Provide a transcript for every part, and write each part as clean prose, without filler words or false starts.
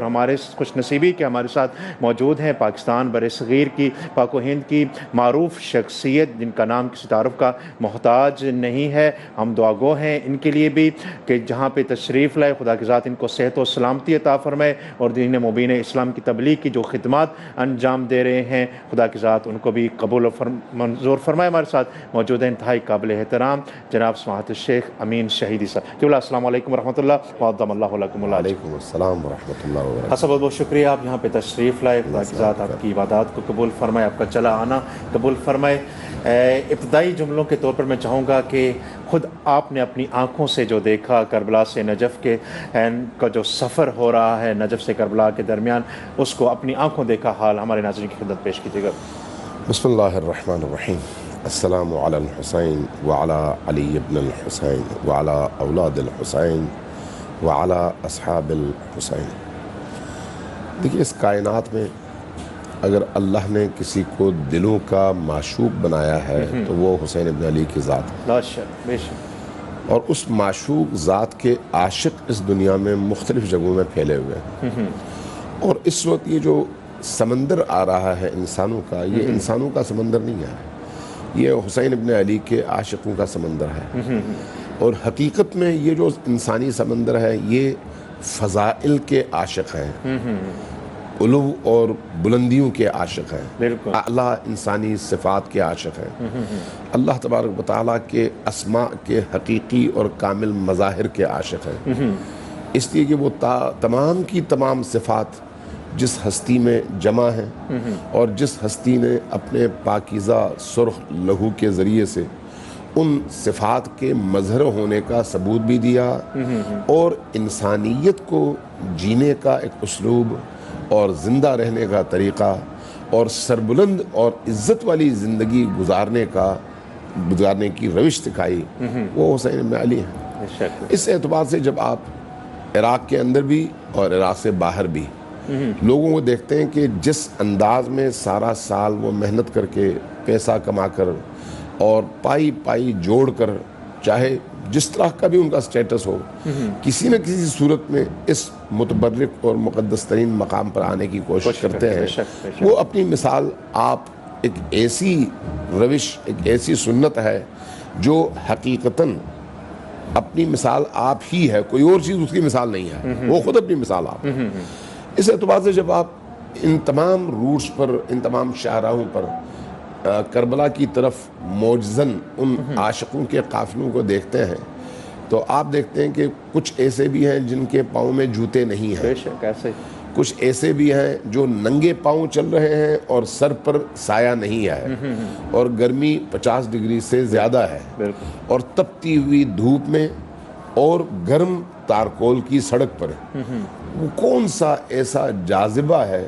ہمارے خوش نصیبی کے ہمارے ساتھ موجود ہیں پاکستان بر صغیر کی پاک و ہند کی معروف شخصیت جن کا نام کسی تعارف کا محتاج نہیں ہے. ہم دعا گو ہیں ان کے لیے بھی کہ جہاں پہ تشریف لائے خدا کی ذات ان کو صحت و سلامتی عطا فرمائے اور دین مبین اسلام کی تبلیغ کی جو خدمات انجام دے رہے ہیں خدا کی ذات ان کو بھی قبول و منظور فرمائے. ہمارے ساتھ موجود ہیں انتہائی قابل احترام جناب سماحت الشیخ امین شہیدی صاحب. السلام علیکم ورحمۃ اللہ وعظم اللہ لکم اللہ. وعلیکم السلام ورحمۃ اللہ وبرکاتہ. حسب بہت شکریہ آپ یہاں پہ تشریف لائے. خدا کی ذات آپ کی عبادات کو قبول فرمائے, آپ کا چلا آنا قبول فرمائے. ابتدائی جملوں کے طور پر میں چاہوں گا کہ خود آپ نے اپنی آنکھوں سے جو دیکھا کربلا سے نجف کے کا جو سفر ہو رہا ہے نجف سے کربلا کے درمیان, اس کو اپنی آنکھوں دیکھا حال ہمارے ناظرین کی خدمت پیش کیجیے گا. بسم اللہ الرحمن الرحیم. السلام علی الحسین وعلی علی ابن الحسین وعلی اولاد الحسین وعلی اصحاب الحسین. دیکھیے اس کائنات میں اگر اللہ نے کسی کو دلوں کا معشوق بنایا ہے تو وہ حسین ابن علی کی ذات ہے. لا شک بے شک. اور اس معشوق ذات کے عاشق اس دنیا میں مختلف جگہوں میں پھیلے ہوئے ہیں. اور اس وقت یہ جو سمندر آ رہا ہے انسانوں کا, یہ انسانوں کا سمندر نہیں ہے, یہ حسین ابن علی کے عاشقوں کا سمندر ہے. اور حقیقت میں یہ جو انسانی سمندر ہے یہ فضائل کے عاشق ہیں, علو اور بلندیوں کے عاشق ہیں, اعلیٰ انسانی صفات کے عاشق ہیں, اللہ تبارک و تعالیٰ کے اسماء کے حقیقی اور کامل مظاہر کے عاشق ہیں. اس لیے کہ وہ تمام کی تمام صفات جس ہستی میں جمع ہیں اور جس ہستی نے اپنے پاکیزہ سرخ لہو کے ذریعے سے ان صفات کے مظہر ہونے کا ثبوت بھی دیا اور انسانیت کو جینے کا ایک اسلوب اور زندہ رہنے کا طریقہ اور سربلند اور عزت والی زندگی گزارنے کی روش دکھائی, وہ حسین بن علی ہیں. اس اعتبار سے جب آپ عراق کے اندر بھی اور عراق سے باہر بھی لوگوں کو دیکھتے ہیں کہ جس انداز میں سارا سال وہ محنت کر کے پیسہ کما کر اور پائی جوڑ کر, چاہے جس طرح کا بھی ان کا سٹیٹس ہو, کسی نہ کسی صورت میں اس متبرک اور مقدس ترین مقام پر آنے کی کوشش کرتے ہیں. وہ اپنی مثال آپ ایک ایسی روش, ایک ایسی سنت ہے جو حقیقتاً اپنی مثال آپ ہی ہے, کوئی اور چیز اس کی مثال نہیں ہے, وہ خود اپنی مثال آپ. اس اعتبار سے جب آپ ان تمام روٹس پر, ان تمام شاہراہوں پر کربلا کی طرف معجزن ان عاشقوں کے قافلوں کو دیکھتے ہیں تو آپ دیکھتے ہیں کہ کچھ ایسے بھی ہیں جن کے پاؤں میں جوتے نہیں ہیں, کچھ ایسے بھی ہیں جو ننگے پاؤں چل رہے ہیں اور سر پر سایہ نہیں ہے اور گرمی 50 ڈگری سے زیادہ ہے اور تپتی ہوئی دھوپ میں اور گرم تارکول کی سڑک پر. وہ کون سا ایسا جاذبہ ہے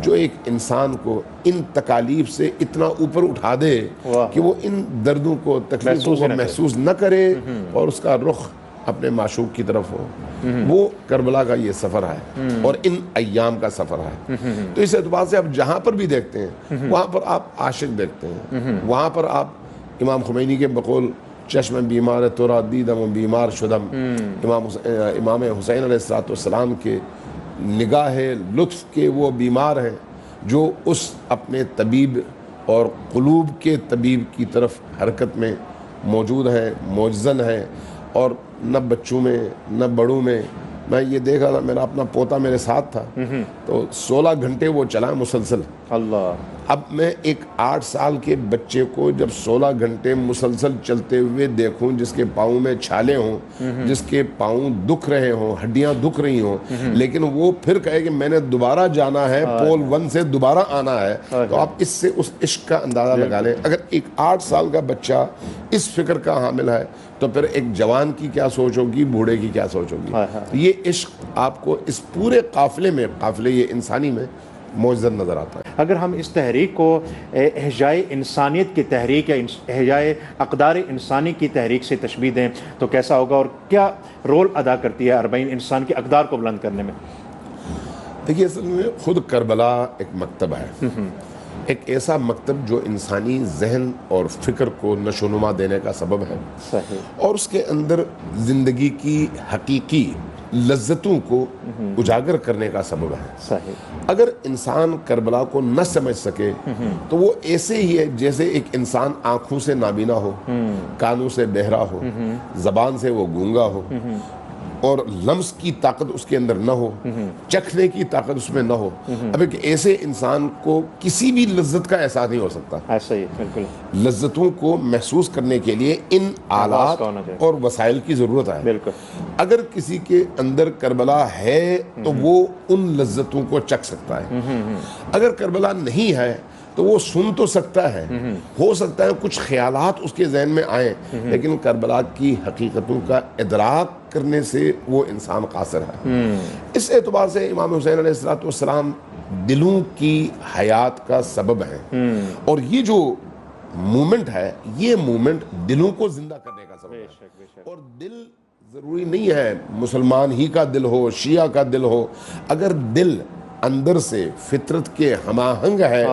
جو ایک انسان کو ان تکالیف سے اتنا اوپر اٹھا دے کہ وہ ان دردوں کو, تکلیفوں کو محسوس نہ کرے اور اس کا رخ اپنے معشوق کی طرف ہو. وہ کربلا کا یہ سفر ہے اور ان ایام کا سفر ہے. تو اس اعتبار سے آپ جہاں پر بھی دیکھتے ہیں وہاں پر آپ عاشق دیکھتے ہیں, وہاں پر آپ امام خمینی کے بقول چشم بیمار تورا دیدم و بیمار شدم, امام حسین علیہ السلام کے نگاہ لطف کے وہ بیمار ہیں جو اس اپنے طبیب اور قلوب کے طبیب کی طرف حرکت میں موجود ہیں, معجزن ہیں. اور نہ بچوں میں نہ بڑوں میں, میں یہ دیکھ رہا تھا, میرا اپنا پوتا میرے ساتھ تھا تو 16 گھنٹے وہ چلا مسلسل. اللہ. اب میں ایک 8 سال کے بچے کو جب 16 گھنٹے مسلسل چلتے ہوئے دیکھوں, جس کے پاؤں میں چھالے ہوں, جس کے پاؤں دکھ رہے ہوں, ہڈیاں دکھ رہی ہوں, لیکن وہ پھر کہے کہ میں نے دوبارہ جانا ہے, پول 1 سے دوبارہ آنا ہے, تو آپ اس سے اس عشق کا اندازہ لگا لیں. اگر ایک 8 سال کا بچہ اس فکر کا حامل ہے تو پھر ایک جوان کی کیا سوچ ہوگی, بوڑھے کی کیا سوچ ہوگی. یہ عشق آپ کو اس پورے قافلے میں, قافلے یہ انسانی میں معجزہ نظر آتا ہے. اگر ہم اس تحریک کو احیاء انسانیت کی تحریک یا احیاء اقدار انسانی کی تحریک سے تشبیہ دیں تو کیسا ہوگا, اور کیا رول ادا کرتی ہے 40 انسان کے اقدار کو بلند کرنے میں؟ دیکھیے اصل میں خود کربلا ایک مکتب ہے, ایک ایسا مکتب جو انسانی ذہن اور فکر کو نشو و نما دینے کا سبب ہے. صحیح. اور اس کے اندر زندگی کی حقیقی لذتوں کو اجاگر کرنے کا سبب ہے. صحیح. اگر انسان کربلا کو نہ سمجھ سکے تو وہ ایسے ہی ہے جیسے ایک انسان آنکھوں سے نابینا ہو, کانوں سے بہرا ہو, زبان سے وہ گونگا ہو, اور لمس کی طاقت اس کے اندر نہ ہو, چکھنے کی طاقت اس میں نہ ہو. اب ایک ایسے انسان کو کسی بھی لذت کا احساس نہیں ہو سکتا. ایسا ہی بالکل. لذتوں کو محسوس کرنے کے لیے ان آلات اور وسائل کی ضرورت ہے. بالکل. اگر کسی کے اندر کربلا ہے تو وہ ان لذتوں کو چکھ سکتا ہے. اگر کربلا نہیں ہے تو وہ سن تو سکتا ہے, ہو سکتا ہے کچھ خیالات اس کے ذہن میں آئیں, لیکن کربلا کی حقیقتوں کا ادراک کرنے سے وہ انسان قاصر ہے. اس اعتبار سے امام حسین علیہ السلام دلوں کی حیات کا سبب ہیں, اور یہ جو مومنٹ ہے یہ مومنٹ دلوں کو زندہ کرنے کا سبب ہے. اور دل ضروری نہیں ہے مسلمان ہی کا دل ہو, شیعہ کا دل ہو. اگر دل اندر سے فطرت کے ہم آہنگ ہے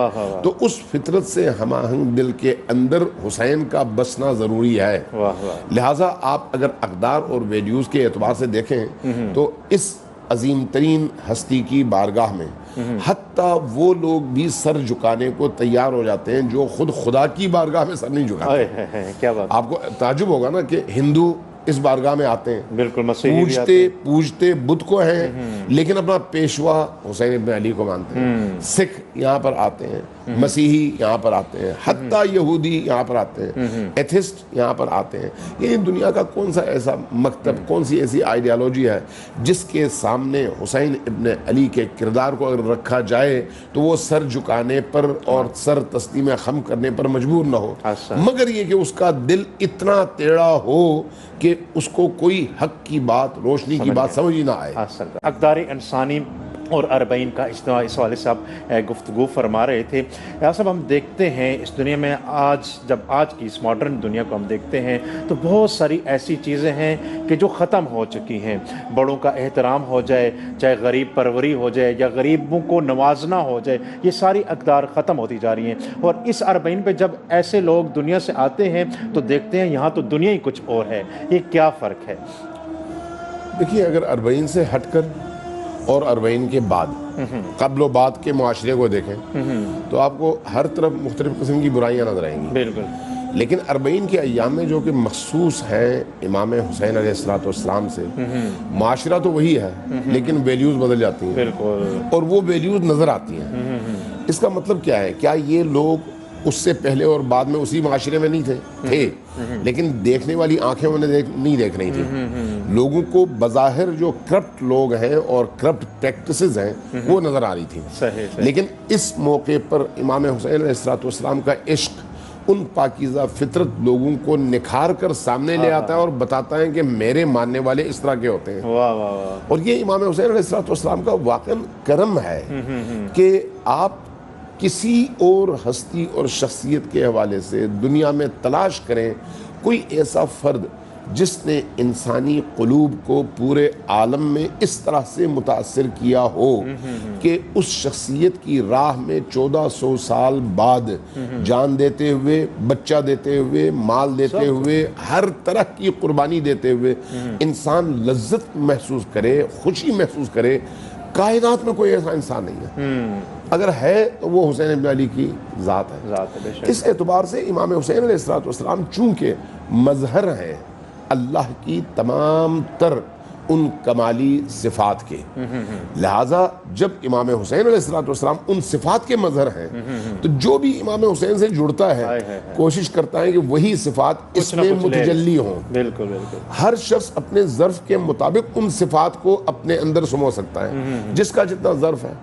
تو اس فطرت سے ہم آہنگ دل کے اندر حسین کا بسنا ضروری ہے. لہٰذا آپ اگر اقدار اور ویلیوز کے اعتبار سے دیکھیں تو اس عظیم ترین ہستی کی بارگاہ میں حتیٰ وہ لوگ بھی سر جھکانے کو تیار ہو جاتے ہیں جو خود خدا کی بارگاہ میں سر نہیں جھکاتے. کیا بات. آپ کو تعجب ہوگا نا کہ ہندو اس بارگاہ میں آتے ہیں, بالکل پوجتے بدھ کو ہیں, لیکن اپنا پیشوا حسین ابن علی کو مانتے ہیں. سکھ یہاں پر آتے ہیں, مسیحی یہاں پر آتے ہیں, حتیٰ یہودی یہاں پر آتے ہیں, ایتھسٹ یہاں پر آتے ہیں. یہ دنیا کا کون سا ایسا مکتب, کون سی ایسی آئیڈیالوجی ہے جس کے سامنے حسین ابن علی کے کردار کو اگر رکھا جائے تو وہ سر جھکانے پر اور سر تسلیم خم کرنے پر مجبور نہ ہو, مگر یہ کہ اس کا دل اتنا ٹیڑھا ہو کہ اس کو کوئی حق کی بات, روشنی کی بات سمجھ ہی نہ آئے. اقدار انسانی اور اربعین کا اجتماع اس حوالے سے آپ گفتگو فرما رہے تھے. صاحب ہم دیکھتے ہیں اس دنیا میں جب آج کی اس ماڈرن دنیا کو ہم دیکھتے ہیں تو بہت ساری ایسی چیزیں ہیں کہ جو ختم ہو چکی ہیں. بڑوں کا احترام ہو جائے, چاہے غریب پروری ہو جائے یا غریبوں کو نوازنا ہو جائے, یہ ساری اقدار ختم ہوتی جا رہی ہیں. اور اس اربعین پہ جب ایسے لوگ دنیا سے آتے ہیں تو دیکھتے ہیں یہاں تو دنیا ہی کچھ اور ہے. یہ کیا فرق ہے؟ دیکھیے, اگر اربعین سے ہٹ کر اور اربعین کے بعد, قبل و بعد کے معاشرے کو دیکھیں تو آپ کو ہر طرف مختلف قسم کی برائیاں نظر آئیں گی. بالکل. لیکن اربعین کے ایام میں جو کہ مخصوص ہے امام حسین علیہ السلام سے, معاشرہ تو وہی ہے لیکن ویلیوز بدل جاتی ہیں. بالکل. اور وہ ویلیوز نظر آتی ہیں. اس کا مطلب کیا ہے؟ کیا یہ لوگ اس سے پہلے اور بعد میں اسی معاشرے میں نہیں تھے لیکن دیکھنے والی آنکھیں انہیں نہیں دیکھ رہی تھی. لوگوں کو بظاہر جو کرپٹ لوگ ہیں اور کرپٹ پریکٹسز ہیں وہ نظر آ رہی تھی. لیکن اس موقع پر امام حسین علیہ السلام کا عشق ان پاکیزہ فطرت لوگوں کو نکھار کر سامنے لے آتا ہے اور بتاتا ہے کہ میرے ماننے والے اس طرح کے ہوتے ہیں. اور یہ امام حسین علیہ السلام کا واقعا کرم ہے کہ آپ کسی اور ہستی اور شخصیت کے حوالے سے دنیا میں تلاش کریں کوئی ایسا فرد جس نے انسانی قلوب کو پورے عالم میں اس طرح سے متاثر کیا ہو کہ اس شخصیت کی راہ میں 1400 سال بعد جان دیتے ہوئے, بچہ دیتے ہوئے, مال دیتے ہوئے, ہر طرح کی قربانی دیتے ہوئے انسان لذت محسوس کرے, خوشی محسوس کرے. کائنات میں کوئی ایسا انسان نہیں ہے. اگر ہے تو وہ حسین ابن علی کی ذات ہے. اس اعتبار سے امام حسین علیہ السلام چونکہ مظہر ہیں اللہ کی تمام تر ان کمالی صفات کے, لہٰذا جب امام حسین علیہ السلام ان صفات کے مظہر ہیں تو جو بھی امام حسین سے جڑتا ہے کوشش کرتا ہے کہ وہی صفات اس میں متجلی ہوں. بالکل بالکل. ہر شخص اپنے ظرف کے مطابق ان صفات کو اپنے اندر سمو سکتا ہے جس کا جتنا ظرف ہے.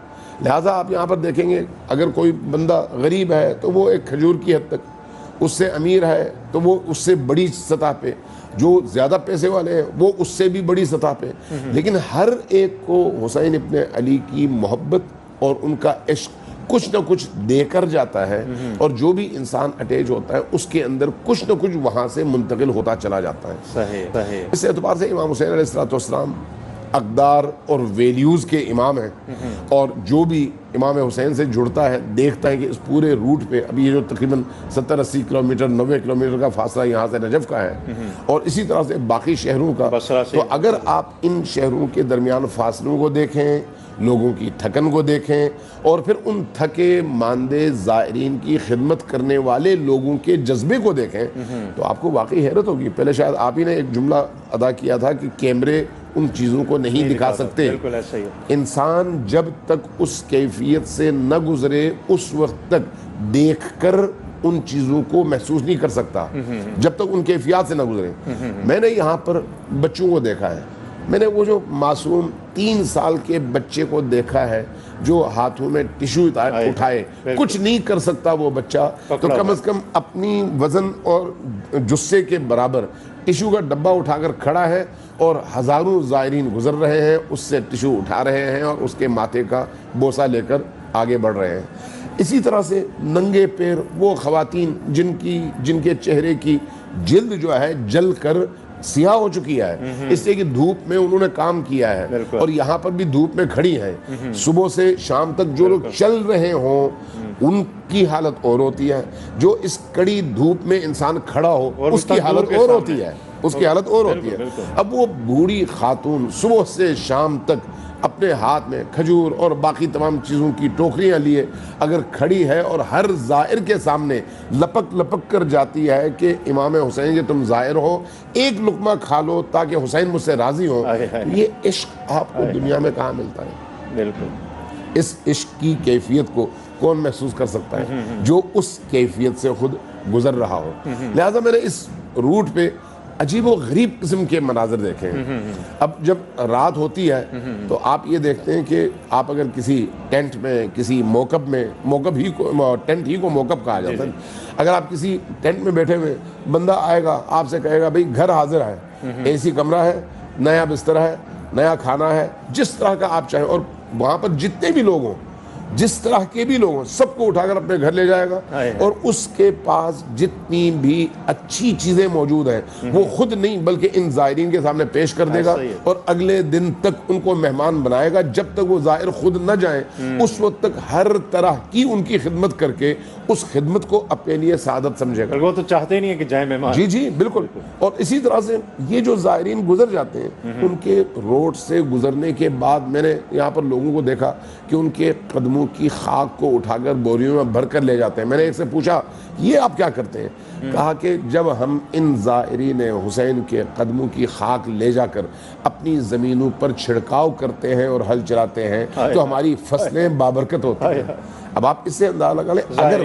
لہٰذا آپ یہاں پر دیکھیں گے اگر کوئی بندہ غریب ہے تو وہ ایک کھجور کی حد تک, اس سے امیر ہے تو وہ اس سے بڑی سطح پہ, جو زیادہ پیسے والے ہیں وہ اس سے بھی بڑی سطح پہ. لیکن ہر ایک کو حسین ابن علی کی محبت اور ان کا عشق کچھ نہ کچھ دے کر جاتا ہے, اور جو بھی انسان اٹیچ ہوتا ہے اس کے اندر کچھ نہ کچھ وہاں سے منتقل ہوتا چلا جاتا ہے. صحیح. اس اعتبار سے امام حسین علیہ السلام اقدار اور ویلیوز کے امام ہیں، اور جو بھی امام حسین سے جڑتا ہے دیکھتا ہے کہ اس پورے روٹ پہ ابھی یہ جو تقریباً 70-80 کلومیٹر 90 کلومیٹر کا فاصلہ یہاں سے نجف کا ہے، اور اسی طرح سے باقی شہروں کا، تو اگر آپ ان شہروں کے درمیان فاصلوں کو دیکھیں، لوگوں کی تھکن کو دیکھیں، اور پھر ان تھکے ماندے زائرین کی خدمت کرنے والے لوگوں کے جذبے کو دیکھیں، تو آپ کو واقعی حیرت ہوگی۔ پہلے شاید آپ ہی نے ایک جملہ ادا کیا تھا کہ کیمرے ان چیزوں کو نہیں دکھا سکتے، بالکل ایسا ہی ہے۔ انسان جب تک اس کیفیت سے نہ گزرے اس وقت تک دیکھ کر ان چیزوں کو محسوس نہیں کر سکتا، جب تک ان کیفیات سے نہ گزرے۔ میں نے یہاں پر بچوں کو دیکھا ہے، میں نے وہ جو معصوم 3 سال کے بچے کو دیکھا ہے جو ہاتھوں میں ٹیشو اٹھائے، کچھ نہیں کر سکتا وہ بچہ، تو کم از کم اپنی وزن اور جثے کے برابر ٹیشو کا ڈبہ اٹھا کر کھڑا ہے، اور ہزاروں زائرین گزر رہے ہیں، اس سے ٹیشو اٹھا رہے ہیں اور اس کے ماتھے کا بوسہ لے کر آگے بڑھ رہے ہیں۔ اسی طرح سے ننگے پیر وہ خواتین جن کے چہرے کی جلد جو ہے جل کر سیاہ ہو چکی ہے، اس لیے کہ دھوپ میں انہوں نے کام کیا ہے، اور یہاں پر بھی دھوپ میں کھڑی ہیں، صبح سے شام تک جو لوگ چل رہے ہوں ان کی حالت اور ہوتی ہے، جو اس کڑی دھوپ میں انسان کھڑا ہو اس کی حالت اور ہوتی ہے، اس کی حالت اور ہوتی ہے۔ اب وہ بوڑھی خاتون صبح سے شام تک اپنے ہاتھ میں کھجور اور باقی تمام چیزوں کی ٹوکریاں لیے اگر کھڑی ہے، اور ہر زائر کے سامنے لپک لپک کر جاتی ہے کہ امام حسین یہ تم زائر ہو، ایک لقمہ کھا لو تاکہ حسین مجھ سے راضی ہو، یہ عشق آپ کو دنیا میں کہاں ملتا ہے؟ بالکل اس عشق کی کیفیت کو کون محسوس کر سکتا ہے جو اس کیفیت سے خود گزر رہا ہو؟ لہٰذا میں نے اس روٹ پہ عجیب و غریب قسم کے مناظر دیکھے ہیں۔ اب جب رات ہوتی ہے تو آپ یہ دیکھتے ہیں کہ آپ اگر کسی ٹینٹ میں، کسی ٹینٹ ہی کو موکب کہا جاتا ہے، اگر آپ کسی ٹینٹ میں بیٹھے ہوئے، بندہ آئے گا آپ سے کہے گا بھئی گھر حاضر ہے، اے سی کمرہ ہے، نیا بستر ہے، نیا کھانا ہے، جس طرح کا آپ چاہیں، اور وہاں پر جتنے بھی لوگ ہوں، جس طرح کے بھی لوگ ہوں، سب کو اٹھا کر اپنے گھر لے جائے گا، اور اس کے پاس جتنی بھی اچھی چیزیں موجود ہیں وہ خود نہیں بلکہ ان زائرین کے سامنے پیش کر دے گا، اور اگلے دن تک ان کو مہمان بنائے گا جب تک وہ زائر خود نہ جائیں، اس وقت تک ہر طرح کی ان کی خدمت کر کے اس خدمت کو اپنے لیے سعادت سمجھے گا۔ وہ تو چاہتے ہی نہیں ہے کہ جائیں مہمان۔ جی بالکل۔ اور اسی طرح سے یہ جو زائرین گزر جاتے ہیں، ان کے روڈ سے گزرنے کے بعد میں نے یہاں پر لوگوں کو دیکھا کہ ان کے قدموں کی خاک کو اٹھا کر بوریوں میں بھر کر لے جاتے ہیں۔ میں نے ایک سے پوچھا یہ آپ کیا کرتے ہیں؟ کہا کہ جب ہم ان زائرین حسین کے قدموں کی خاک لے جا کر اپنی زمینوں پر چھڑکاؤ کرتے ہیں اور ہل چلاتے ہیں تو ہماری فصلیں بابرکت ہوتی ہیں۔ اب آپ اس سے اندازہ لگا لیں، اگر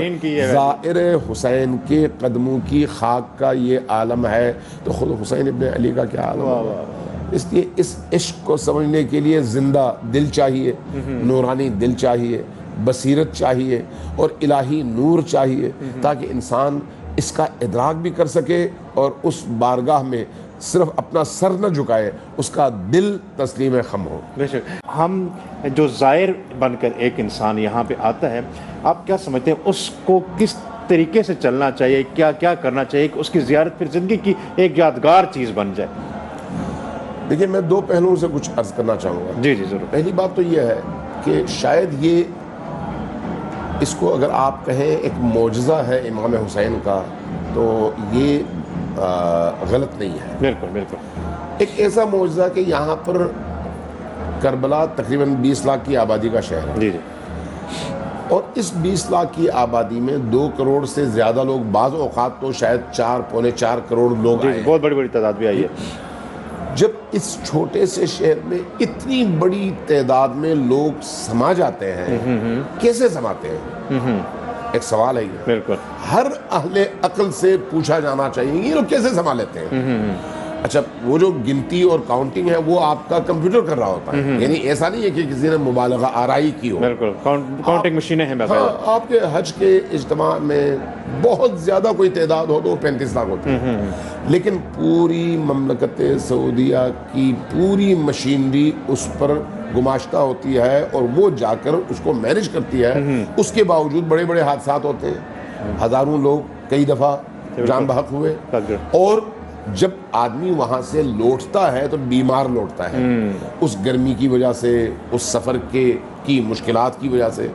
زائر حسین کے قدموں کی خاک کا یہ عالم ہے تو خود حسین ابن علی کا کیا عالم ہوگا؟ اس لیے اس عشق کو سمجھنے کے لیے زندہ دل چاہیے، نورانی دل چاہیے، بصیرت چاہیے، اور الہی نور چاہیے، تاکہ انسان اس کا ادراک بھی کر سکے اور اس بارگاہ میں صرف اپنا سر نہ جھکائے، اس کا دل تسلیم خم ہو۔ بے شک ہم جو زائر بن کر ایک انسان یہاں پہ آتا ہے، آپ کیا سمجھتے ہیں اس کو کس طریقے سے چلنا چاہیے، کیا کرنا چاہیے کہ اس کی زیارت پھر زندگی کی ایک یادگار چیز بن جائے؟ دیکھیں میں دو پہلوؤں سے کچھ عرض کرنا چاہوں گا۔ جی ضرور۔ پہلی بات تو یہ ہے کہ شاید یہ اس کو اگر آپ کہیں ایک معجزہ ہے امام حسین کا تو یہ غلط نہیں ہے۔ بالکل ایک ایسا معجزہ کہ یہاں پر کربلا تقریباً 20 لاکھ کی آبادی کا شہر ہے، جی اور اس 20 لاکھ کی آبادی میں 2 کروڑ سے زیادہ لوگ، بعض اوقات تو شاید 4.25 کروڑ لوگ آئے، بہت بڑی تعداد بھی آئی ہے۔ جب اس چھوٹے سے شہر میں اتنی بڑی تعداد میں لوگ سما جاتے ہیں، کیسے سماتے ہیں؟ ایک سوال ہے یہ، بالکل ہر اہل عقل سے پوچھا جانا چاہیے یہ لوگ کیسے سما لیتے ہیں؟ اچھا وہ جو گنتی اور کاؤنٹنگ ہے وہ آپ کا کمپیوٹر کر رہا ہوتا ہے، یعنی ایسا نہیں ہے کہ کسی نے مبالغہ آرائی کی ہو، بالکل کاؤنٹنگ مشینیں ہیں۔ آپ کے حج کے اجتماع میں بہت زیادہ کوئی تعداد ہو تو 35 لاکھ ہوتی ہے، لیکن پوری مملکت سعودیہ کی پوری مشینری اس پر گماشتہ ہوتی ہے اور وہ جا کر اس کو مینج کرتی ہے، اس کے باوجود بڑے بڑے حادثات ہوتے ہیں، ہزاروں لوگ کئی دفعہ جان بحق ہوئے، اور جب آدمی وہاں سے لوٹتا ہے تو بیمار لوٹتا ہے، اس گرمی کی وجہ سے، اس سفر کی مشکلات کی وجہ سے۔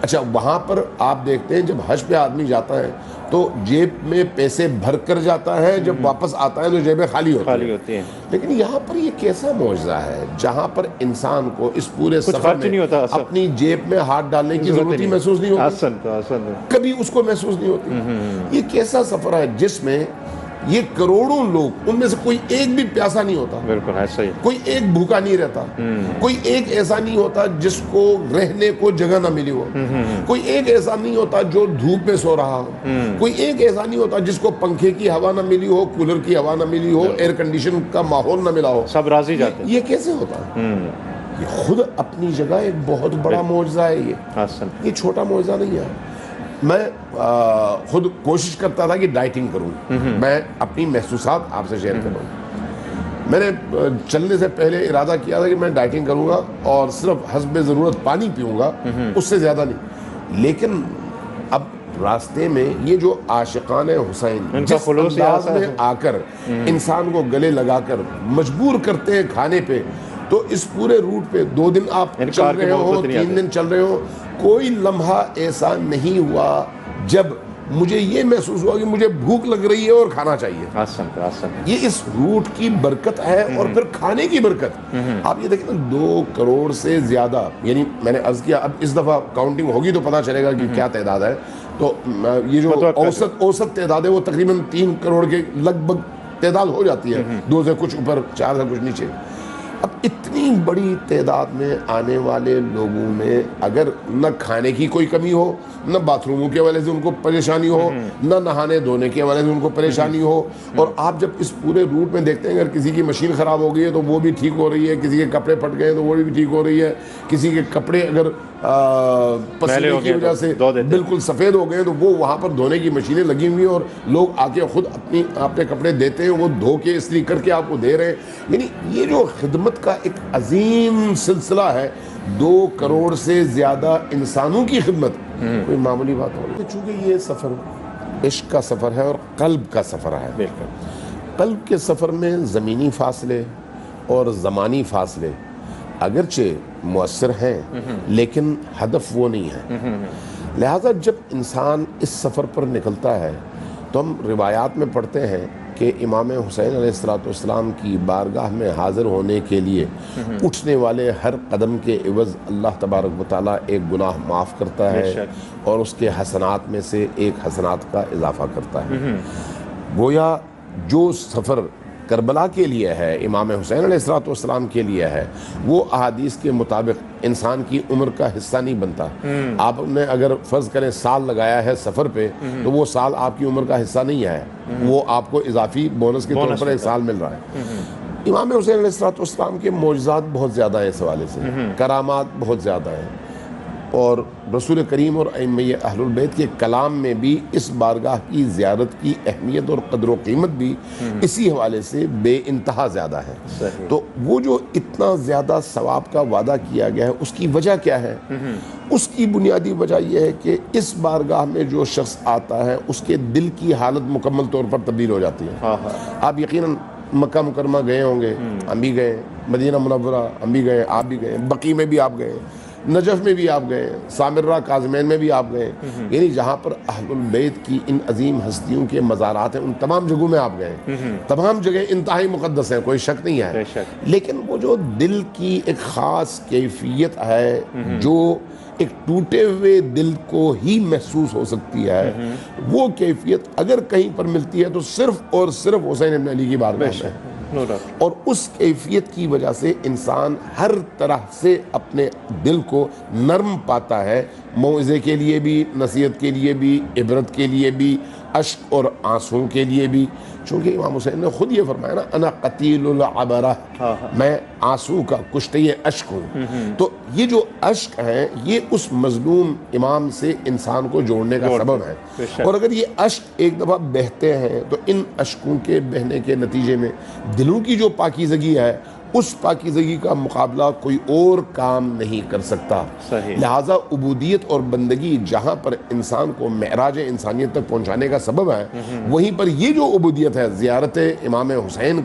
اچھا وہاں پر آپ دیکھتے ہیں جب حج پہ آدمی جاتا ہے تو جیب میں پیسے بھر کر جاتا ہے، جب واپس آتا ہے تو جیبیں خالی ہوتی ہیں۔ لیکن یہاں پر یہ کیسا معجزہ ہے جہاں پر انسان کو اس پورے سفر میں اپنی جیب میں ہاتھ ڈالنے کی ضرورت ہی محسوس نہیں ہوتی، کبھی اس کو محسوس نہیں ہوتی۔ یہ کیسا سفر ہے جس میں یہ کروڑوں لوگ، ان میں سے کوئی ایک بھی پیاسا نہیں ہوتا، بالکل ایسا ہی، کوئی ایک بھوکا نہیں رہتا، کوئی ایک ایسا نہیں ہوتا جس کو رہنے کو جگہ نہ ملی ہو، کوئی ایک ایسا نہیں ہوتا جو دھوپ میں سو رہا ہو، کوئی ایک ایسا نہیں ہوتا جس کو پنکھے کی ہوا نہ ملی ہو، کولر کی ہوا نہ ملی ہو، ایئر کنڈیشن کا ماحول نہ ملا ہو، سب راضی جاتے ہیں۔ یہ کیسے ہوتا ہے؟ یہ خود اپنی جگہ ایک بہت بڑا معجزہ ہے، یہ چھوٹا معجزہ نہیں ہے۔ میں خود کوشش کرتا تھا کہ ڈائٹنگ کروں، میں اپنی محسوسات آپ سے شیئر کروں۔ میں نے چلنے سے پہلے ارادہ کیا تھا کہ میں ڈائٹنگ کروں گا اور صرف حسب ضرورت پانی پیوں گا، اس سے زیادہ نہیں۔ لیکن اب راستے میں یہ جو عاشقان حسین جس انداز میں آ کر انسان کو گلے لگا کر مجبور کرتے ہیں کھانے پہ، تو اس پورے روٹ پہ 2 دن آپ چل رہے ہو، 3 دن چل رہے ہو، کوئی لمحہ ایسا نہیں ہوا جب مجھے یہ محسوس ہوا کہ مجھے بھوک لگ رہی ہے اور کھانا چاہیے۔ یہ اس روٹ کی برکت ہے اور پھر کھانے کی برکت۔ آپ یہ دیکھیں نا 2 کروڑ سے زیادہ، یعنی میں نے عرض کیا اب اس دفعہ کاؤنٹنگ ہوگی تو پتہ چلے گا کہ کیا تعداد ہے، تو یہ جو اوسط تعداد ہے وہ تقریباً 3 کروڑ کے لگ بھگ تعداد ہو جاتی ہے، 2 سے کچھ اوپر، 4 سے کچھ نیچے۔ اب اتنی بڑی تعداد میں آنے والے لوگوں میں اگر نہ کھانے کی کوئی کمی ہو، نہ باتھ روموں کے حوالے سے ان کو پریشانی ہو، نہ نہانے دھونے کے حوالے سے ان کو پریشانی ہو، اور آپ جب اس پورے روٹ میں دیکھتے ہیں اگر کسی کی مشین خراب ہو گئی ہے تو وہ بھی ٹھیک ہو رہی ہے، کسی کے کپڑے پھٹ گئے تو وہ بھی ٹھیک ہو رہی ہے، کسی کے کپڑے اگر پسینے کی وجہ سے بالکل سفید ہو گئے تو وہ وہاں پر دھونے کی مشینیں لگی ہوئی ہیں اور لوگ آ کے خود اپنے کپڑے دیتے ہیں، وہ دھو کے استری کر کے آپ کو دے رہے ہیں۔ یعنی یہ جو خدمت کا ایک عظیم سلسلہ ہے، 2 کروڑ سے زیادہ انسانوں کی خدمت، کوئی معمولی بات ہو رہی ہے۔ چونکہ یہ سفر عشق کا سفر ہے اور قلب کا سفر ہے۔ قلب کے سفر میں زمینی فاصلے اور زمانی فاصلے اگرچہ مؤثر ہیں لیکن ہدف وہ نہیں ہے۔ لہٰذا جب انسان اس سفر پر نکلتا ہے تو ہم روایات میں پڑھتے ہیں کہ امام حسین علیہ السلام کی بارگاہ میں حاضر ہونے کے لیے اٹھنے والے ہر قدم کے عوض اللہ تبارک و تعالیٰ ایک گناہ معاف کرتا ہے اور اس کے حسنات میں سے ایک حسنات کا اضافہ کرتا ہے۔ گویا جو سفر کربلا کے لیے ہے، امام حسین علیہ السلام کے لیے ہے، وہ احادیث کے مطابق انسان کی عمر کا حصہ نہیں بنتا۔ آپ نے اگر فرض کریں سال لگایا ہے سفر پہ تو وہ سال آپ کی عمر کا حصہ نہیں ہے، وہ آپ کو اضافی بونس کے طور پر ایک سال مل رہا ہے۔ امام حسین علیہ السلام کے معجزات بہت زیادہ ہیں، اس حوالے سے کرامات بہت زیادہ ہیں، اور رسول کریم اور ائمہ اہل البیت کے کلام میں بھی اس بارگاہ کی زیارت کی اہمیت اور قدر و قیمت بھی اسی حوالے سے بے انتہا زیادہ ہے۔ تو وہ جو اتنا زیادہ ثواب کا وعدہ کیا گیا ہے اس کی وجہ کیا ہے؟ اس کی بنیادی وجہ یہ ہے کہ اس بارگاہ میں جو شخص آتا ہے اس کے دل کی حالت مکمل طور پر تبدیل ہو جاتی ہے۔ آپ یقیناً مکہ مکرمہ گئے ہوں گے، ہم بھی گئے، مدینہ منورہ ہم بھی گئے، آپ بھی گئے، بقیع میں بھی آپ گئے، نجف میں بھی آپ گئے، سامرہ کاظمین میں بھی آپ گئے، یعنی جہاں پر اہل البیت کی ان عظیم ہستیوں کے مزارات ہیں ان تمام جگہوں میں آپ گئے۔ تمام جگہ انتہائی مقدس ہیں، کوئی شک نہیں ہے، لیکن وہ جو دل کی ایک خاص کیفیت ہے جو ایک ٹوٹے ہوئے دل کو ہی محسوس ہو سکتی ہے، وہ کیفیت اگر کہیں پر ملتی ہے تو صرف اور صرف حسین ابن علی کی بارگاہ میں ہے۔ اور اس کیفیت کی وجہ سے انسان ہر طرح سے اپنے دل کو نرم پاتا ہے، موعظے کے لیے بھی، نصیحت کے لیے بھی، عبرت کے لیے بھی، اشک اور آنسوں کے لیے بھی، چونکہ امام حسین نے خود یہ فرمایا نا انا قتیل العبرہ، میں آنسو کا کشتے اشک ہوں۔ تو یہ جو اشک ہیں یہ اس مظلوم امام سے انسان کو جوڑنے کا سبب ہے، اور اگر یہ اشک ایک دفعہ بہتے ہیں تو ان اشکوں کے بہنے کے نتیجے میں دلوں کی جو پاکیزگی ہے اس پاکیزگی کا مقابلہ کوئی اور کام نہیں کر سکتا. صحیح. لہٰذا عبودیت اور بندگی جہاں پر انسان کو معراج انسانیت تک پہنچانے کا سبب ہے، وہیں پر یہ جو عبودیت ہے زیارت امام حسین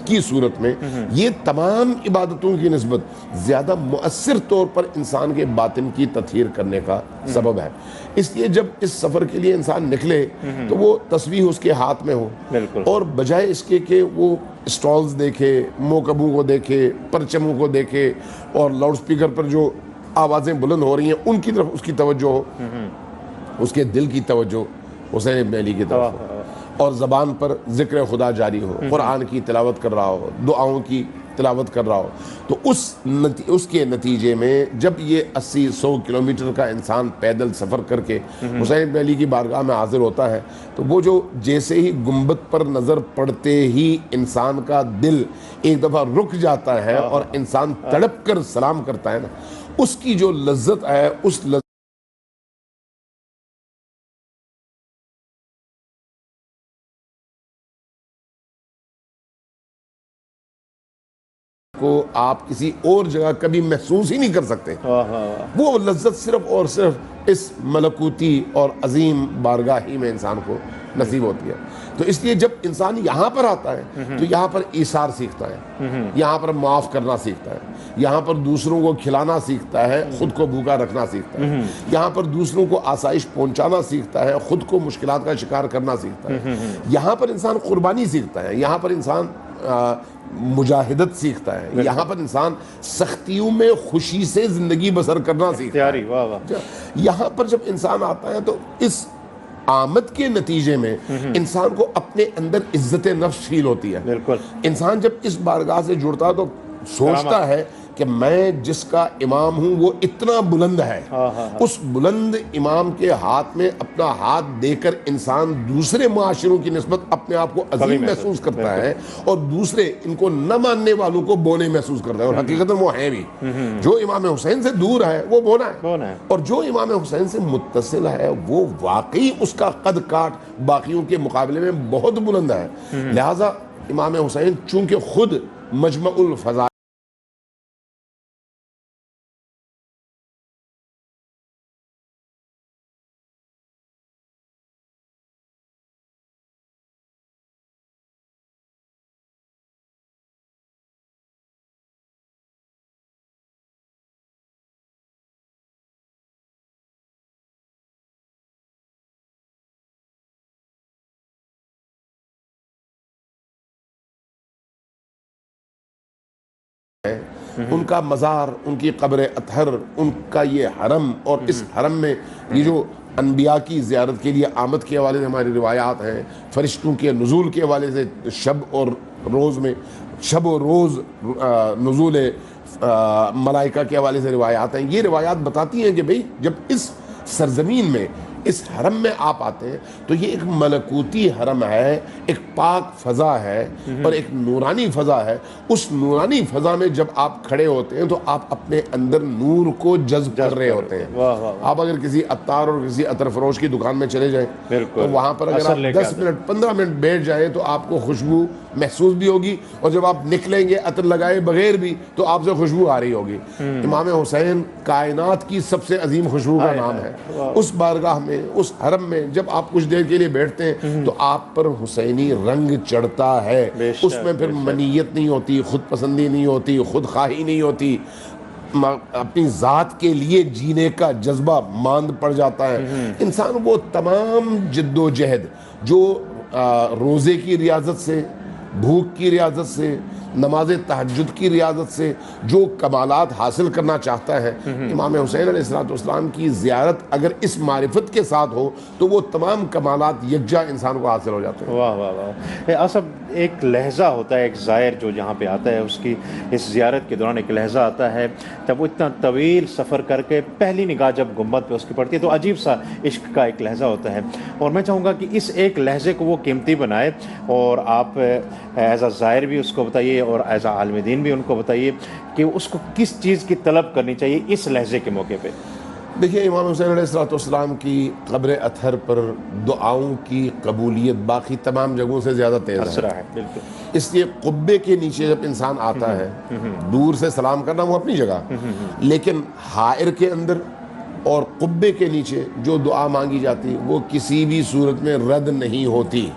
کی صورت میں، یہ تمام عبادتوں کی نسبت زیادہ مؤثر طور پر انسان کے باطن کی تطہیر کرنے کا سبب ہے. اس لیے جب اس سفر کے لیے انسان نکلے تو وہ تسبیح اس کے ہاتھ میں ہو، اور بجائے اس کے کہ وہ اسٹالز دیکھے، موکبوں کو دیکھے، پرچموں کو دیکھے اور لاؤڈ سپیکر پر جو آوازیں بلند ہو رہی ہیں ان کی طرف اس کی توجہ ہو، اس کے دل کی توجہ حسین ابن علی کی طرف ہو، اور زبان پر ذکر خدا جاری ہو، قرآن کی تلاوت کر رہا ہو، دعاؤں کی تلاوت کر رہا ہو. تو اس کے نتیجے میں جب یہ 80-100 کلومیٹر کا انسان پیدل سفر کر کے حسین ابن علی کی بارگاہ میں حاضر ہوتا ہے، تو وہ جو جیسے ہی گنبد پر نظر پڑتے ہی انسان کا دل ایک دفعہ رک جاتا ہے اور انسان تڑپ کر سلام کرتا ہے نا، اس کی جو لذت ہے، اس لذت کو آپ کسی اور جگہ کبھی محسوس ہی نہیں کر سکتے. وہ لذت صرف اور صرف اس ملکوتی اور عظیم بارگاہ ہی میں انسان کو نصیب ہوتی ہے. تو اس لیے جب انسان یہاں پر آتا ہے تو یہاں پر ایثار سیکھتا ہے، یہاں پر معاف کرنا سیکھتا ہے، یہاں پر دوسروں کو کھلانا سیکھتا ہے، خود کو بھوکا رکھنا سیکھتا ہے، یہاں پر دوسروں کو آسائش پہنچانا سیکھتا ہے، خود کو مشکلات کا شکار کرنا سیکھتا ہے. یہاں پر انسان قربانی سیکھتا ہے، یہاں پر انسان مجاہدت سیکھتا ہے، یہاں پر انسان سختیوں میں خوشی سے زندگی بسر کرنا سیکھتا ہے. یہاں پر جب انسان آتا ہے تو اس آمد کے نتیجے میں انسان کو اپنے اندر عزت نفس فیل ہوتی ہے. انسان جب اس بارگاہ سے جڑتا ہے تو سوچتا ہے کہ میں جس کا امام ہوں وہ اتنا بلند ہے. اس بلند امام کے ہاتھ میں اپنا ہاتھ دے کر انسان دوسرے معاشروں کی نسبت اپنے آپ کو عظیم محسوس کرتا ہے، اور دوسرے ان کو نہ ماننے والوں کو بونے محسوس کرتا ہے. اور حقیقت وہ ہے بھی، جو امام حسین سے دور ہے وہ بونا ہے، اور جو امام حسین سے متصل ہے وہ واقعی اس کا قد کاٹ باقیوں کے مقابلے میں بہت بلند ہے. لہٰذا امام حسین چونکہ خود مجمع الفضائل ان کا مزار، ان کی قبر اطہر، ان کا یہ حرم، اور اس حرم میں یہ جو انبیاء کی زیارت کے لیے آمد کے حوالے سے ہماری روایات ہیں، فرشتوں کے نزول کے حوالے سے شب اور روز نزول ملائکہ کے حوالے سے روایات ہیں. یہ روایات بتاتی ہیں کہ بھئی جب اس سرزمین میں، اس حرم میں آپ آتے ہیں تو یہ ایک ملکوتی حرم ہے، ایک پاک فضا ہے اور ایک نورانی فضا ہے. اس نورانی فضا میں جب آپ کھڑے ہوتے ہیں تو آپ اپنے اندر نور کو جذب کر رہے ہوتے ہیں. آپ اگر کسی عطار اور کسی عطر فروش کی دکان میں چلے جائیں تو وہاں پر اگر آپ 10 منٹ 15 منٹ بیٹھ جائیں تو آپ کو خوشبو محسوس بھی ہوگی، اور جب آپ نکلیں گے عطر لگائے بغیر بھی تو آپ سے خوشبو آ رہی ہوگی. امام حسین کائنات کی سب سے عظیم خوشبو کا نام ہے. اس بارگاہ میں، اس حرم میں جب آپ کچھ دیر کے لیے بیٹھتے ہیں تو آپ پر حسینی رنگ چڑھتا ہے. اس میں پھر منیت نہیں ہوتی، خود پسندی نہیں ہوتی، خود خواہی نہیں ہوتی، اپنی ذات کے لیے جینے کا جذبہ ماند پڑ جاتا ہے. انسان وہ تمام جد و جہد جو روزے کی ریاضت سے، بھوک کی ریاضت سے، نماز تہجد کی ریاضت سے جو کمالات حاصل کرنا چاہتا ہے، امام حسین علیہ السلام کی زیارت اگر اس معرفت کے ساتھ ہو تو وہ تمام کمالات یکجا انسان کو حاصل ہو جاتے ہیں. واہ واہ واہ. اصل ایک لہجہ ہوتا ہے، ایک زائر جو جہاں پہ آتا ہے اس کی اس زیارت کے دوران ایک لہجہ آتا ہے، تب وہ اتنا طویل سفر کر کے پہلی نگاہ جب گنبد پہ اس کی پڑتی ہے تو عجیب سا عشق کا ایک لہجہ ہوتا ہے. اور میں چاہوں گا کہ اس ایک لہجے کو وہ قیمتی بنائے، اور آپ ایز اے زائر بھی اس کو بتائیے اور ایز اے عالم دین بھی ان کو بتائیے کہ اس کو کس چیز کی طلب کرنی چاہیے اس لہجے کے موقع پہ. دیکھیے امام حسین علیہ السلام کی قبر اطہر پر دعاؤں کی قبولیت باقی تمام جگہوں سے زیادہ تیز ہے، بالکل۔ اس لیے قبے کے نیچے جب انسان آتا ہے دور سے سلام کرنا وہ اپنی جگہ، لیکن حائر کے اندر اور قبے کے نیچے جو دعا مانگی جاتی وہ کسی بھی صورت میں رد نہیں ہوتی۔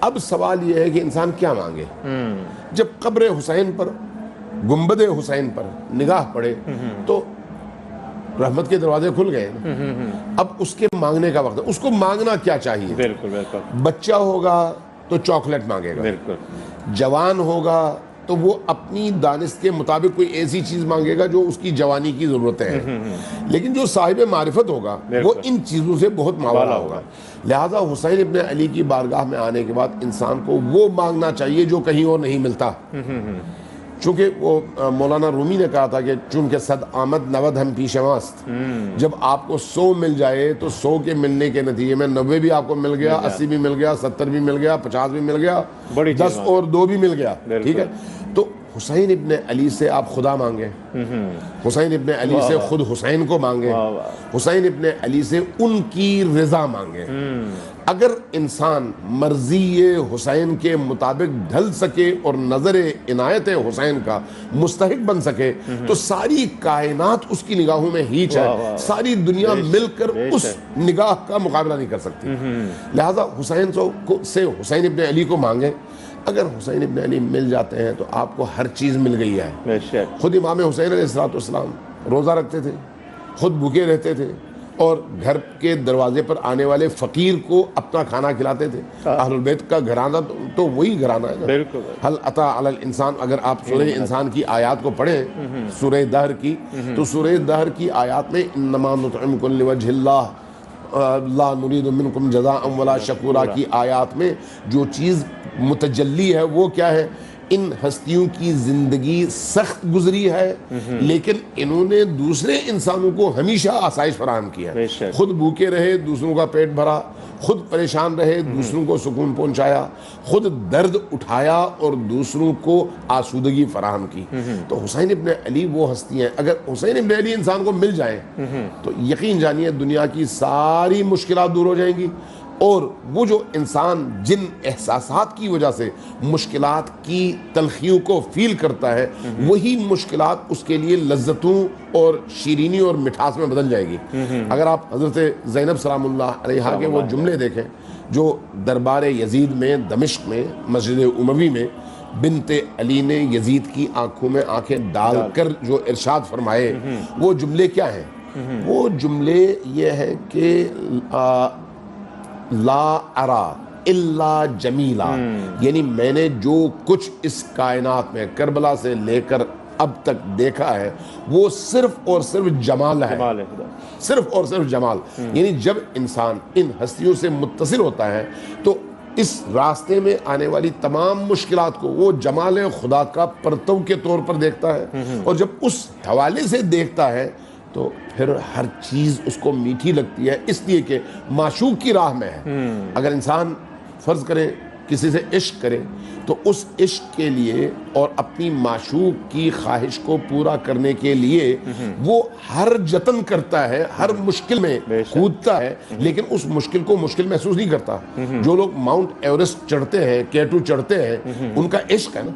اب سوال یہ ہے کہ انسان کیا مانگے؟ جب قبر حسین پر، گنبد حسین پر نگاہ پڑے تو رحمت کے دروازے کھل گئے، اب اس کے مانگنے کا وقت ہے۔ اس کو مانگنا کیا چاہیے؟ بالکل بالکل۔ بچہ ہوگا تو چاکلیٹ مانگے گا، بالکل۔ جوان ہوگا تو وہ اپنی دانست کے مطابق کوئی ایسی چیز مانگے گا جو اس کی جوانی کی ضرورتیں ہیں، لیکن جو صاحب معرفت ہوگا وہ ان چیزوں سے بہت ماورا ہوگا۔ لہٰذا حسین ابن علی کی بارگاہ میں آنے کے بعد انسان کو وہ مانگنا چاہیے جو کہیں اور نہیں ملتا، چونکہ وہ مولانا رومی نے کہا تھا کہ چونکہ صد آمد نود ہم پیش ماست، جب آپ کو 100 مل جائے تو 100 کے ملنے کے نتیجے میں 90 بھی آپ کو مل گیا، 80 بھی مل گیا، 70 بھی مل گیا، 50 بھی مل گیا، 10 اور 2 بھی مل گیا، ٹھیک ہے۔ تو حسین ابن علی سے آپ خدا مانگیں، حسین ابن علی سے خود حسین کو مانگیں، حسین ابن علی سے ان کی رضا مانگیں۔ اگر انسان مرضی حسین کے مطابق ڈھل سکے اور نظر عنایت حسین کا مستحق بن سکے تو ساری کائنات اس کی نگاہوں میں ہیچ ہے، ساری دنیا مل کر اس نگاہ کا مقابلہ نہیں کر سکتی۔ لہذا حسین سے حسین ابن علی کو مانگیں۔ اگر حسین ابن علی مل جاتے ہیں تو آپ کو ہر چیز مل گئی ہے۔ خود امام حسین علیہ السلام روزہ رکھتے تھے، خود بھوکے رہتے تھے، اور گھر کے دروازے پر آنے والے فقیر کو اپنا کھانا کھلاتے تھے۔ اہل البیت کا گھرانہ تو وہی گھرانہ ہے نا۔ بالکل۔ حل اتی علی الانسان، اگر آپ سورہ انسان کی آیات کو پڑھیں، سورہ دہر کی، تو سورہ دہر کی آیات میں انما نطعمکم لوجہ اللہ لا نرید منکم جزاء ولا شکورا کی آیات میں جو چیز متجلی ہے وہ کیا ہے؟ ان ہستیوں کی زندگی سخت گزری ہے لیکن انہوں نے دوسرے انسانوں کو ہمیشہ آسائش فراہم کیا، خود بھوکے رہے، دوسروں کا پیٹ بھرا، خود پریشان رہے، دوسروں کو سکون پہنچایا، خود درد اٹھایا اور دوسروں کو آسودگی فراہم کی۔ تو حسین ابن علی وہ ہستی ہیں، اگر حسین ابن علی انسان کو مل جائیں تو یقین جانیے دنیا کی ساری مشکلات دور ہو جائیں گی، اور وہ جو انسان جن احساسات کی وجہ سے مشکلات کی تلخیوں کو فیل کرتا ہے وہی مشکلات اس کے لیے لذتوں اور شیرینی اور مٹھاس میں بدل جائے گی۔ اگر آپ حضرت زینب سلام اللہ علیہا کے وہ جملے دیکھیں جو دربار یزید میں دمشق میں مسجد اموی میں بنت علی نے یزید کی آنکھوں میں آنکھیں ڈال کر جو ارشاد فرمائے، وہ جملے کیا ہیں؟ وہ جملے یہ ہے کہ لا ارا الا جمیلا، یعنی میں نے جو کچھ اس کائنات میں کربلا سے لے کر اب تک دیکھا ہے وہ صرف اور صرف جمال ہے، صرف اور صرف جمال۔ یعنی جب انسان ان ہستیوں سے متصل ہوتا ہے تو اس راستے میں آنے والی تمام مشکلات کو وہ جمال خدا کا پرتو کے طور پر دیکھتا ہے، اور جب اس حوالے سے دیکھتا ہے تو پھر ہر چیز اس کو میٹھی لگتی ہے، اس لیے کہ معشوق کی راہ میں ہے۔ اگر انسان فرض کرے کسی سے عشق کرے تو اس عشق کے لیے اور اپنی معشوق کی خواہش کو پورا کرنے کے لیے وہ ہر جتن کرتا ہے، ہر مشکل میں کودتا ہے، لیکن اس مشکل کو مشکل محسوس نہیں کرتا۔ جو لوگ ماؤنٹ ایورسٹ چڑھتے ہیں، K2 چڑھتے ہیں، ان کا عشق ہے نا،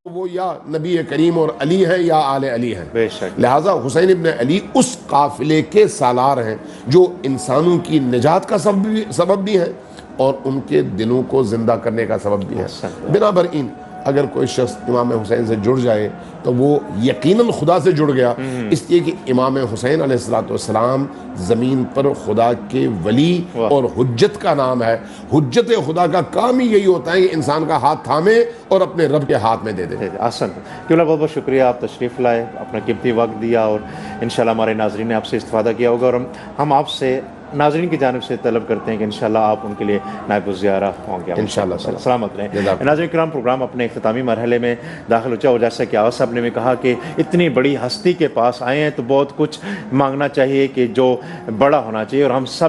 وہ یا نبی کریم اور علی ہے یا آل علی ہے۔ لہٰذا حسین ابن علی اس قافلے کے سالار ہیں جو انسانوں کی نجات کا سبب بھی ہے اور ان کے دلوں کو زندہ کرنے کا سبب بھی ہے۔ بنابراین اگر کوئی شخص امام حسین سے جڑ جائے تو وہ یقیناً خدا سے جڑ گیا، اس لیے کہ امام حسین علیہ السلام زمین پر خدا کے ولی اور حجت کا نام ہے۔ حجت خدا کا کام ہی یہی ہوتا ہے کہ انسان کا ہاتھ تھامے اور اپنے رب کے ہاتھ میں دے دے۔ آسان کیوں بہت بہت شکریہ، آپ تشریف لائے، اپنا قیمتی وقت دیا، اور انشاءاللہ ہمارے ناظرین نے آپ سے استفادہ کیا ہوگا، اور ہم آپ سے ناظرین کی جانب سے طلب کرتے ہیں کہ انشاءاللہ آپ ان کے لیے نائب الزیارہ ہوں گے انشاءاللہ۔ سلامت رہیں۔ ناظرین کرام، پروگرام اپنے اختتامی مرحلے میں داخل ہو چکا، اور جیسا کہ آغا صاحب نے بھی کہا کہ اتنی بڑی ہستی کے پاس آئے ہیں تو بہت کچھ مانگنا چاہیے کہ جو بڑا ہونا چاہیے، اور ہم سب